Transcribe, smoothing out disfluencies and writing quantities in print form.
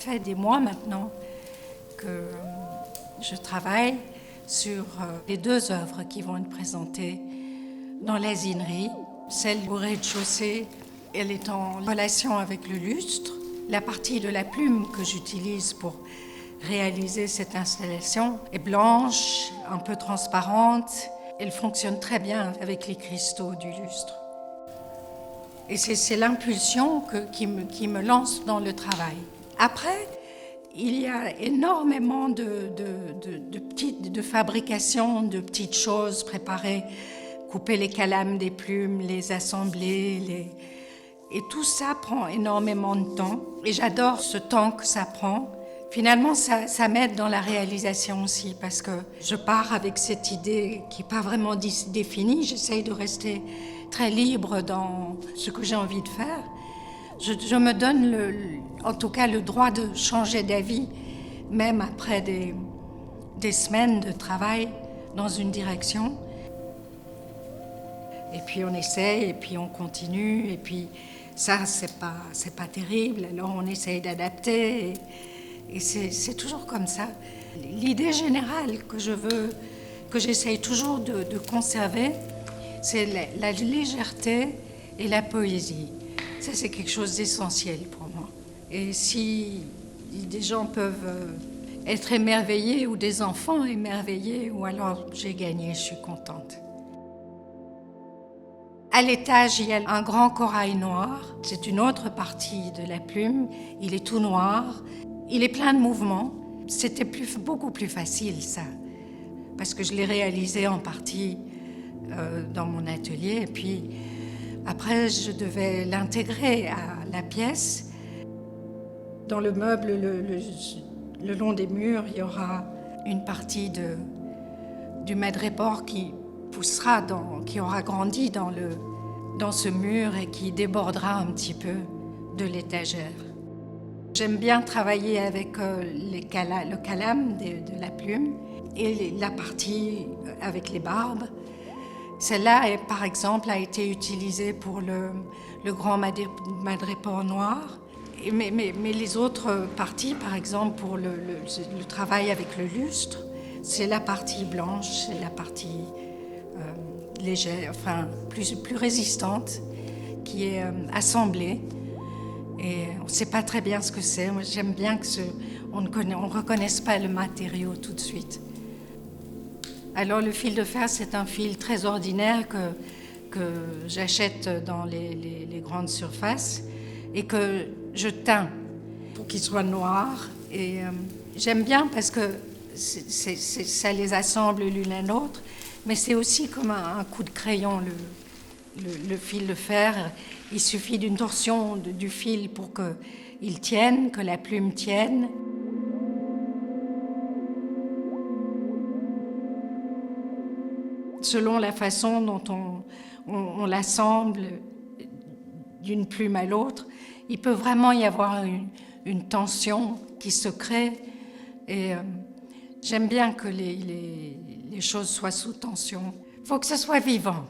fait des mois maintenant que je travaille sur les 2 œuvres qui vont être présentées dans l'asinerie. Celle au rez-de-chaussée, elle est en relation avec le lustre. La partie de la plume que j'utilise pour réaliser cette installation est blanche, un peu transparente. Elle fonctionne très bien avec les cristaux du lustre. Et c'est l'impulsion qui me lance dans le travail. Après, il y a énormément de fabrication de petites choses préparées, couper les calames des plumes, les assembler, et tout ça prend énormément de temps. Et j'adore ce temps que ça prend. Finalement, ça m'aide dans la réalisation aussi, parce que je pars avec cette idée qui n'est pas vraiment définie. J'essaye de rester très libre dans ce que j'ai envie de faire. Je me donne, en tout cas, le droit de changer d'avis, même après des semaines de travail dans une direction. Et puis on essaye, et puis on continue, et puis ça, c'est pas terrible, alors on essaye d'adapter, et c'est toujours comme ça. L'idée générale que j'essaye toujours de conserver, c'est la légèreté et la poésie. Ça, c'est quelque chose d'essentiel pour moi. Et si des gens peuvent être émerveillés, ou des enfants émerveillés, ou alors j'ai gagné, je suis contente. À l'étage, il y a un grand corail noir. C'est une autre partie de la plume. Il est tout noir. Il est plein de mouvements. C'était beaucoup plus facile, ça, parce que je l'ai réalisé en partie dans mon atelier. Et puis après, je devais l'intégrer à la pièce. Dans le meuble, le long des murs, il y aura une partie du madrépore qui poussera, qui aura grandi dans ce mur et qui débordera un petit peu de l'étagère. J'aime bien travailler avec le calame de la plume et la partie avec les barbes. Celle-là, par exemple, a été utilisée pour le grand madrépore noir. Mais les autres parties, par exemple, pour le travail avec le lustre, c'est la partie blanche, c'est la partie légère, enfin plus résistante, qui est assemblée. Et on ne sait pas très bien ce que c'est. Moi, j'aime bien qu'on ne reconnaisse pas le matériau tout de suite. Alors le fil de fer, c'est un fil très ordinaire que j'achète dans les grandes surfaces et que je teins pour qu'il soit noir. Et j'aime bien parce que ça les assemble l'une à l'autre, mais c'est aussi comme un coup de crayon, le fil de fer. Il suffit d'une torsion du fil pour qu'il tienne, que la plume tienne. Selon la façon dont on l'assemble d'une plume à l'autre, il peut vraiment y avoir une tension qui se crée. Et j'aime bien que les choses soient sous tension. Il faut que ce soit vivant.